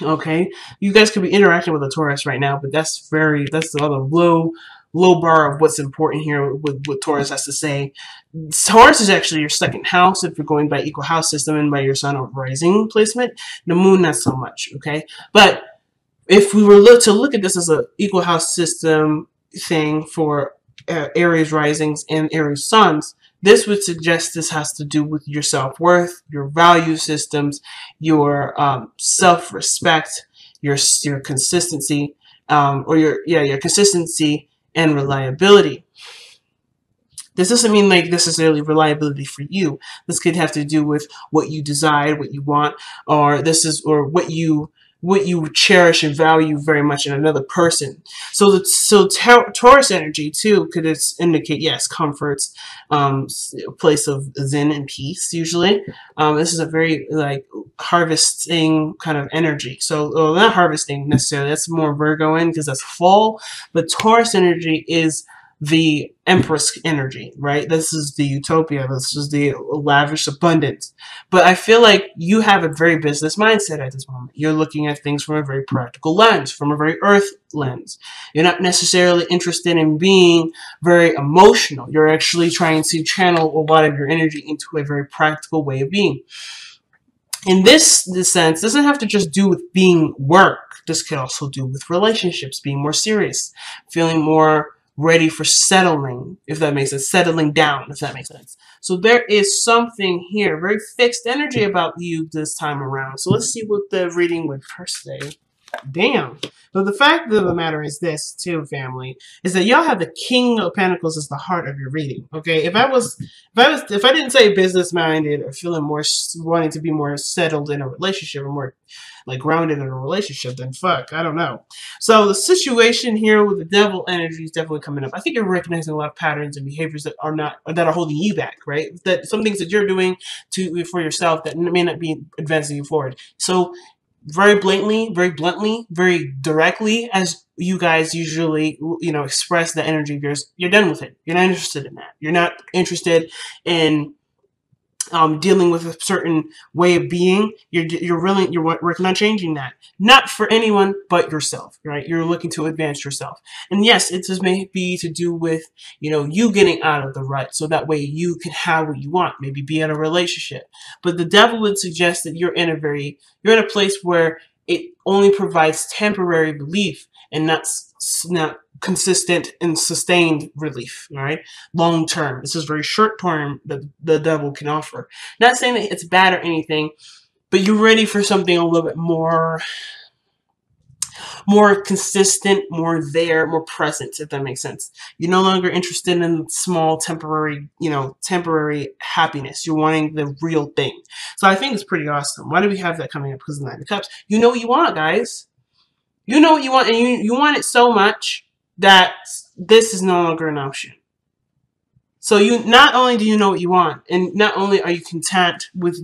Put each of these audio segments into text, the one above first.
Okay, you guys could be interacting with a Taurus right now, but that's the other low bar of what's important here with what Taurus has to say. Taurus is actually your second house if you're going by equal house system and by your sun or rising placement. The moon, not so much. Okay, but if we were to look at this as an equal house system thing for Aries risings and Aries suns, this would suggest this has to do with your self worth, your value systems, your self respect, your consistency, or your consistency and reliability. This doesn't mean like necessarily reliability for you. This could have to do with what you desire, what you want, or what you cherish and value very much in another person. Taurus energy too could indicate, yes, comforts, place of zen and peace. Usually, this is a very like harvesting kind of energy. So, well, not harvesting necessarily. That's more Virgo in because that's fall. But Taurus energy is the Empress energy, right? This is the utopia. This is the lavish abundance. But I feel like you have a very business mindset at this moment. You're looking at things from a very practical lens, from a very earth lens. You're not necessarily interested in being very emotional. You're actually trying to channel a lot of your energy into a very practical way of being. In this sense, doesn't have to just do with being work. This could also do with relationships, being more serious, feeling more ready for settling, if that makes sense, settling down, if that makes sense. So there is something here, very fixed energy about you this time around. So let's see what the reading would first say. Damn. But the fact of the matter is this, too, family, is that y'all have the King of Pentacles as the heart of your reading. Okay, if I didn't say business minded or feeling more wanting to be more settled in a relationship or more like grounded in a relationship, then fuck, I don't know. So the situation here with the Devil energy is definitely coming up. I think you're recognizing a lot of patterns and behaviors that are holding you back, right? That some things that you're doing for yourself that may not be advancing you forward. So very bluntly, very directly, as you guys usually, express the energy of yours, you're done with it. You're not interested in that. You're not interested in dealing with a certain way of being. You're working on changing that. Not for anyone but yourself, right? You're looking to advance yourself. And yes, it just may be to do with, you getting out of the rut so that way you can have what you want, maybe be in a relationship. But the devil would suggest that you're in a place where it only provides temporary relief and not consistent and sustained relief, all right? Long term. This is very short term that the devil can offer. Not saying that it's bad or anything, but you're ready for something a little bit more consistent, more there, more present, if that makes sense. You're no longer interested in small temporary happiness. You're wanting the real thing. So I think it's pretty awesome. Why do we have that coming up? Because of the Nine of Cups. You know what you want, guys. You know what you want, and you want it so much that this is no longer an option. So you not only do you know what you want, and not only are you content with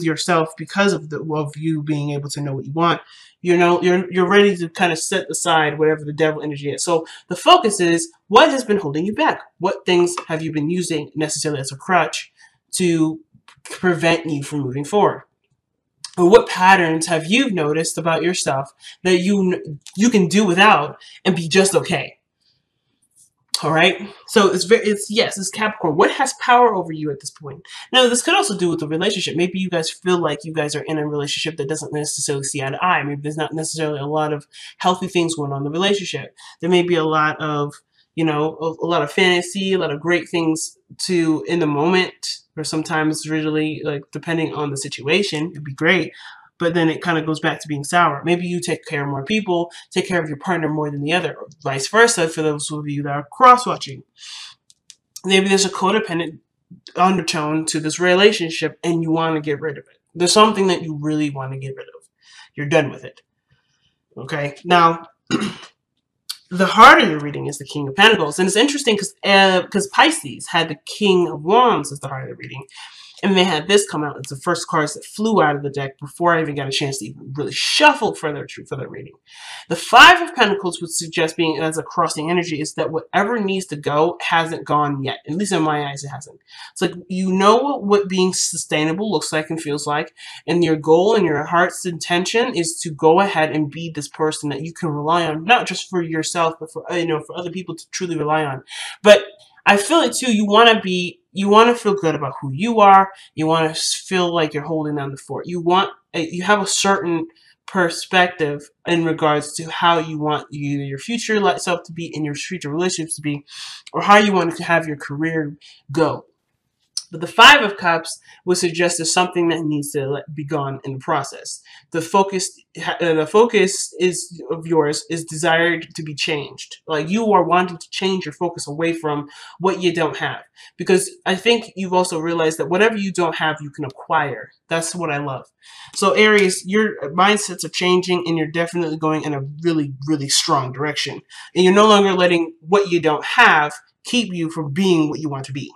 yourself because of you being able to know what you want, you're ready to kind of set aside whatever the devil energy is. So the focus is what has been holding you back. What things have you been using necessarily as a crutch to prevent you from moving forward? Or what patterns have you noticed about yourself that you can do without and be just okay? All right. So it's Capricorn. What has power over you at this point? Now, this could also do with the relationship. Maybe you guys feel like you guys are in a relationship that doesn't necessarily see eye to eye. Maybe there's not necessarily a lot of healthy things going on in the relationship. There may be a lot of, a lot of fantasy, a lot of great things in the moment, or sometimes really like depending on the situation, it'd be great. But then it kind of goes back to being sour. Maybe you take care of more people, take care of your partner more than the other, or vice versa for those of you that are cross-watching. Maybe there's a codependent undertone to this relationship and you want to get rid of it. There's something that you really want to get rid of. You're done with it. Okay? Now, the heart of your reading is the King of Pentacles. And it's interesting because Pisces had the King of Wands as the heart of the reading. And they had this come out. It's the first cards that flew out of the deck before I even got a chance to even really shuffle for their reading. The Five of Pentacles would suggest, being as a crossing energy, is that whatever needs to go hasn't gone yet. At least in my eyes, it hasn't. It's like you know what being sustainable looks like and feels like, and your goal and your heart's intention is to go ahead and be this person that you can rely on, not just for yourself, but for for other people to truly rely on. But I feel it too. You want to feel good about who you are. You want to feel like you're holding down the fort. You have a certain perspective in regards to how you want either your future self to be, in your future relationships to be, or how you want to have your career go. But the Five of Cups would suggest there's something that needs to be gone in the process. The focus is of yours is desired to be changed. Like you are wanting to change your focus away from what you don't have. Because I think you've also realized that whatever you don't have, you can acquire. That's what I love. So Aries, your mindsets are changing, and you're definitely going in a really, really strong direction. And you're no longer letting what you don't have keep you from being what you want to be.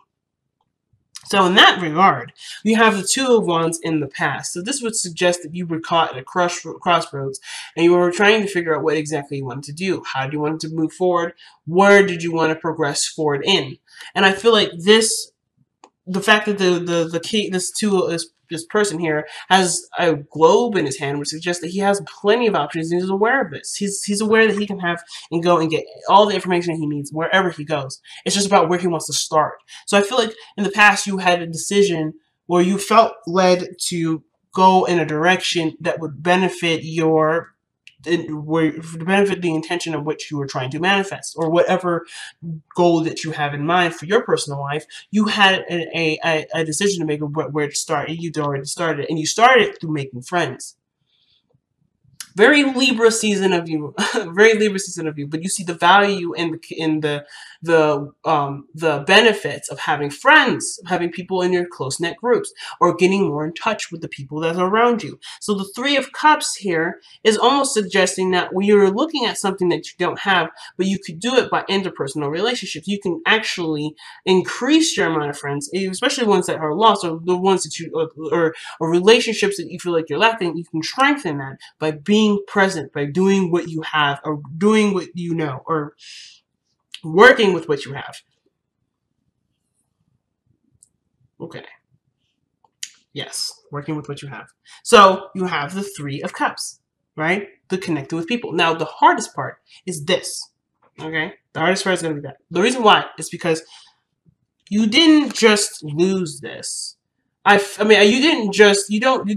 So in that regard, we have the Two of Wands in the past. So this would suggest that you were caught at a crossroads and you were trying to figure out what exactly you wanted to do. How do you want to move forward? Where did you want to progress forward in? And I feel like the fact that this person here has a globe in his hand would suggest that he has plenty of options and he's aware of this. He's aware that he can have and go and get all the information he needs wherever he goes. It's just about where he wants to start. So I feel like in the past you had a decision where you felt led to go in a direction that would benefit the intention of which you were trying to manifest, or whatever goal that you have in mind for your personal life. You had a decision to make of where to start, and you'd already started, and you started through making friends. Very Libra season of you, very Libra season of you. But you see the value in the benefits of having friends, having people in your close knit groups, or getting more in touch with the people that are around you. So the Three of Cups here is almost suggesting that when you're looking at something that you don't have, but you could do it by interpersonal relationships, you can actually increase your amount of friends, especially ones that are lost, or the ones that you or relationships that you feel like you're lacking. You can strengthen that by being present, by doing what you have, or doing what you know, or working with what you have. Okay. Yes, working with what you have. So you have the Three of Cups, right? The connecting with people. Now, the hardest part is this, okay? The hardest part is going to be that. The reason why is because you didn't just lose this. I mean, you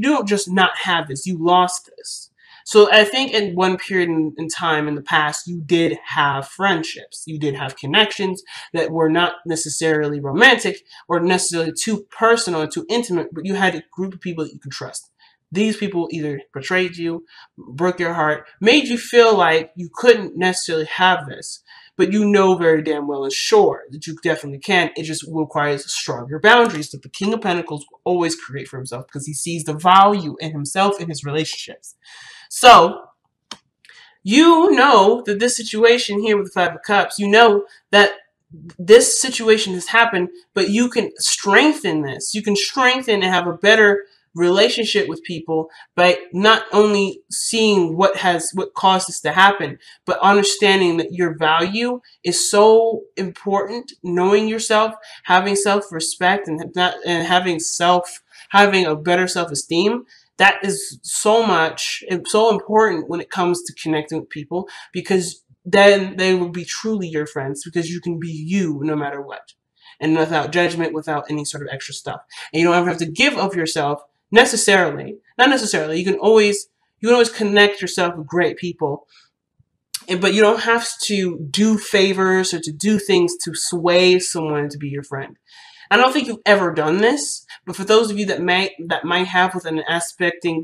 don't just not have this. You lost this. So I think in one period in time in the past, you did have friendships. You did have connections that were not necessarily romantic or necessarily too personal or too intimate, but you had a group of people that you could trust. These people either betrayed you, broke your heart, made you feel like you couldn't necessarily have this, but you know very damn well and sure that you definitely can. It just requires stronger boundaries that the King of Pentacles will always create for himself, because he sees the value in himself and his relationships. So, you know that this situation here with the Five of Cups, you know that this situation has happened, but you can strengthen this. You can strengthen and have a better relationship with people by not only seeing what caused this to happen, but understanding that your value is so important. Knowing yourself, having self-respect, and having a better self-esteem. That is so important when it comes to connecting with people, because then they will be truly your friends, because you can be you no matter what, and without judgment, without any sort of extra stuff. And you don't ever have to give of yourself necessarily. Not necessarily. You can always connect yourself with great people, but you don't have to do favors or to do things to sway someone to be your friend. I don't think you've ever done this, but for those of you that might have with an aspecting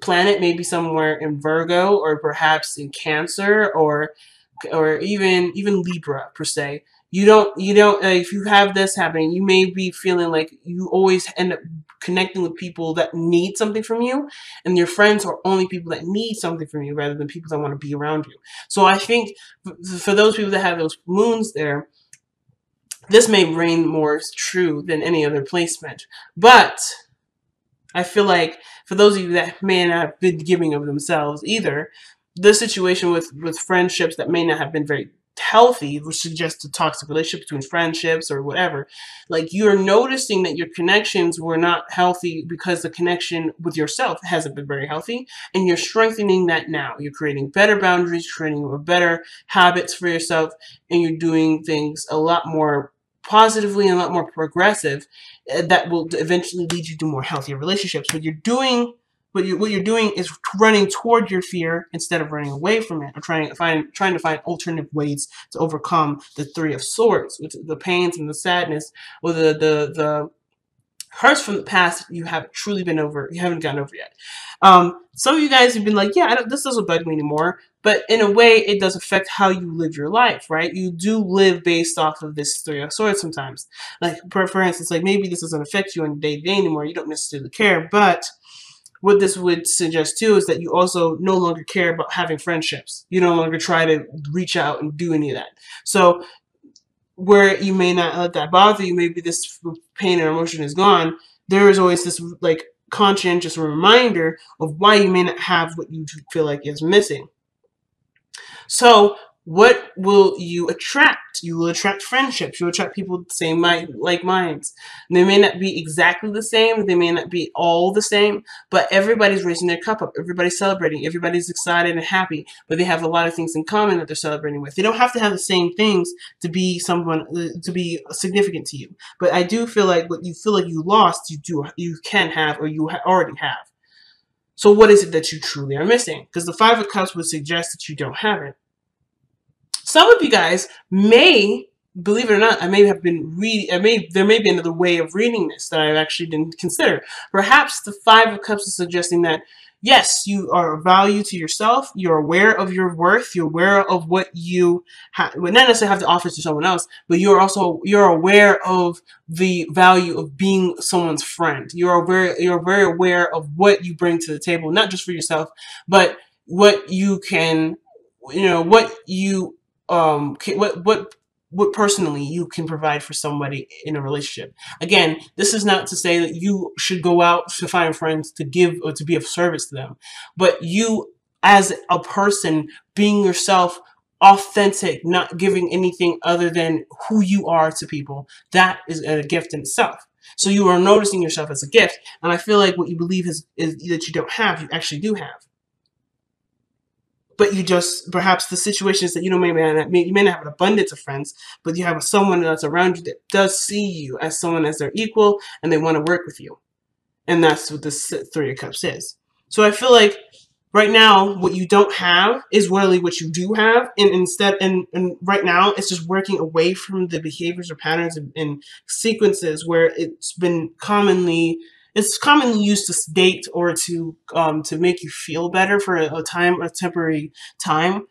planet, maybe somewhere in Virgo, or perhaps in Cancer, or even Libra per se. You don't if you have this happening, you may be feeling like you always end up connecting with people that need something from you, and your friends are only people that need something from you rather than people that want to be around you. So I think for those people that have those moons there, This may reign more true than any other placement, but I feel like for those of you that may not have been giving of themselves either, the situation with friendships that may not have been very healthy, which suggests a toxic relationship between friendships or whatever, like you're noticing that your connections were not healthy because the connection with yourself hasn't been very healthy, and you're strengthening that now. You're creating better boundaries, creating better habits for yourself, and you're doing things a lot more positively and a lot more progressive, that will eventually lead you to more healthier relationships. But what you're doing is running toward your fear instead of running away from it, or trying to find alternative ways to overcome the Three of Swords, which the pains and the sadness, or the hurts from the past you haven't truly been over, you haven't gotten over yet. Some of you guys have been like, yeah, this doesn't bug me anymore, but in a way, it does affect how you live your life, right? You do live based off of this Three of Swords sometimes. Like, for instance, like maybe this doesn't affect you on day-to-day anymore, you don't necessarily care, but what this would suggest too is that you also no longer care about having friendships. You no longer try to reach out and do any of that. So where you may not let that bother you, maybe this pain or emotion is gone, there is always this like conscientious reminder of why you may not have what you feel like is missing. So what will you attract? You will attract friendships. You'll attract people with the same like minds. They may not be exactly the same. They may not be all the same, but everybody's raising their cup up. Everybody's celebrating. Everybody's excited and happy, but they have a lot of things in common that they're celebrating with. They don't have to have the same things to be someone, to be significant to you. But I do feel like what you feel like you lost, you can have, or you already have. So what is it that you truly are missing? Because the Five of Cups would suggest that you don't have it. Some of you guys may, believe it or not, there may be another way of reading this that I actually didn't consider. Perhaps the Five of Cups is suggesting that, yes, you are of value to yourself, you're aware of your worth, you're aware of what you would not necessarily have to offer to someone else, but you're aware of the value of being someone's friend. You're very aware of what you bring to the table, not just for yourself, but what you can, what you what personally you can provide for somebody in a relationship. Again, this is not to say that you should go out to find friends to give or to be of service to them, but you as a person being yourself, authentic, not giving anything other than who you are to people, that is a gift in itself. So you are noticing yourself as a gift, and I feel like what you believe is that you don't have, you actually do have. But you just, perhaps the situation is that you may not have an abundance of friends, but you have someone that's around you that does see you as someone as their equal, and they want to work with you. And that's what this Three of Cups is. So I feel like right now, what you don't have is really what you do have, and right now, it's just working away from the behaviors or patterns and sequences where it's commonly used to sedate or to make you feel better for a temporary time.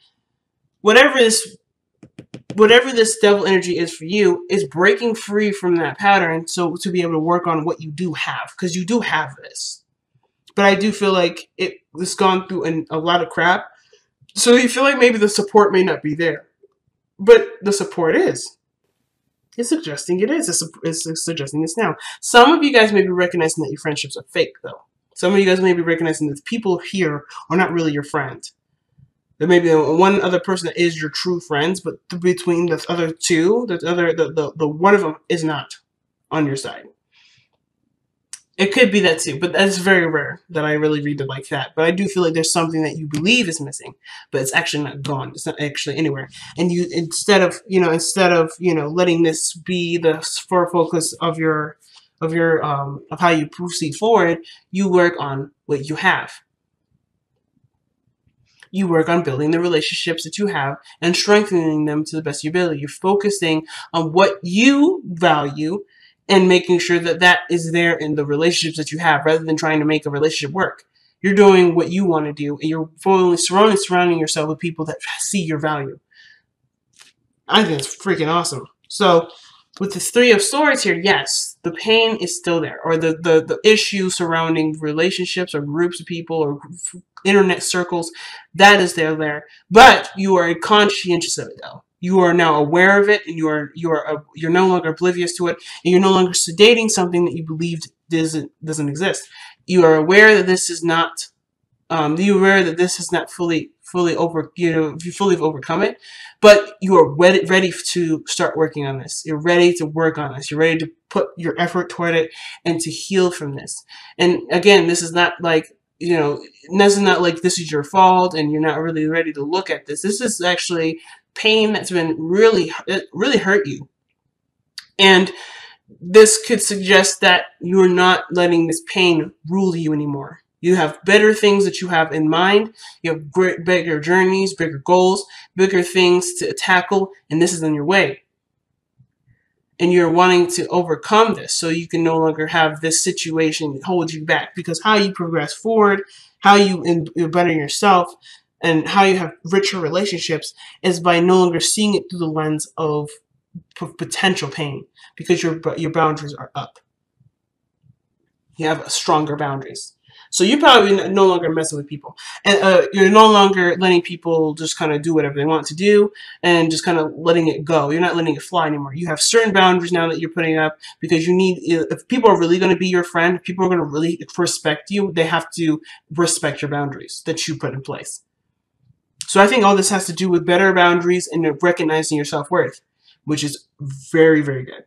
Whatever this devil energy is for you is breaking free from that pattern, so to be able to work on what you do have, because you do have this. But I do feel like it's gone through a lot of crap, so you feel like maybe the support may not be there, but the support is. It's suggesting it is. It's suggesting this now. Some of you guys may be recognizing that your friendships are fake, though. Some of you guys may be recognizing that the people here are not really your friend. There may be one other person that is your true friends, but between the other two, the one of them is not on your side. It could be that too, but that's very rare that I really read it like that. But I do feel like there's something that you believe is missing, but it's actually not gone. It's not actually anywhere. And you, instead of letting this be the focus of how you proceed forward, you work on what you have. You work on building the relationships that you have and strengthening them to the best of your ability. You're focusing on what you value and making sure that that is there in the relationships that you have, rather than trying to make a relationship work. You're doing what you want to do, and you're fully surrounding yourself with people that see your value. I think it's freaking awesome. So with the Three of Swords here, yes, the pain is still there, or the issue surrounding relationships or groups of people or internet circles, that is there. But you are conscientious of it, though. You are now aware of it, and you're no longer oblivious to it, and you're no longer sedating something that you believed doesn't exist. You are aware that this is not. You're aware that this is not fully over. You fully have overcome it, but you are ready to start working on this. You're ready to work on this. You're ready to put your effort toward it and to heal from this. And again, this is not like, this is not like this is your fault and you're not really ready to look at this. This is actually pain that's been really hurt you. And this could suggest that you're not letting this pain rule you anymore. You have better things that you have in mind. You have bigger journeys, bigger goals, bigger things to tackle, and this is in your way. And you're wanting to overcome this so you can no longer have this situation hold you back. Because how you progress forward, how you better yourself, and how you have richer relationships is by no longer seeing it through the lens of potential pain, because your boundaries are up. You have stronger boundaries. So you're probably no longer messing with people. And you're no longer letting people just kind of do whatever they want to do and just kind of letting it go. You're not letting it fly anymore. You have certain boundaries now that you're putting up, because you need, if people are really going to be your friend, if people are going to really respect you, they have to respect your boundaries that you put in place. So I think all this has to do with better boundaries and recognizing your self-worth, which is very, very good.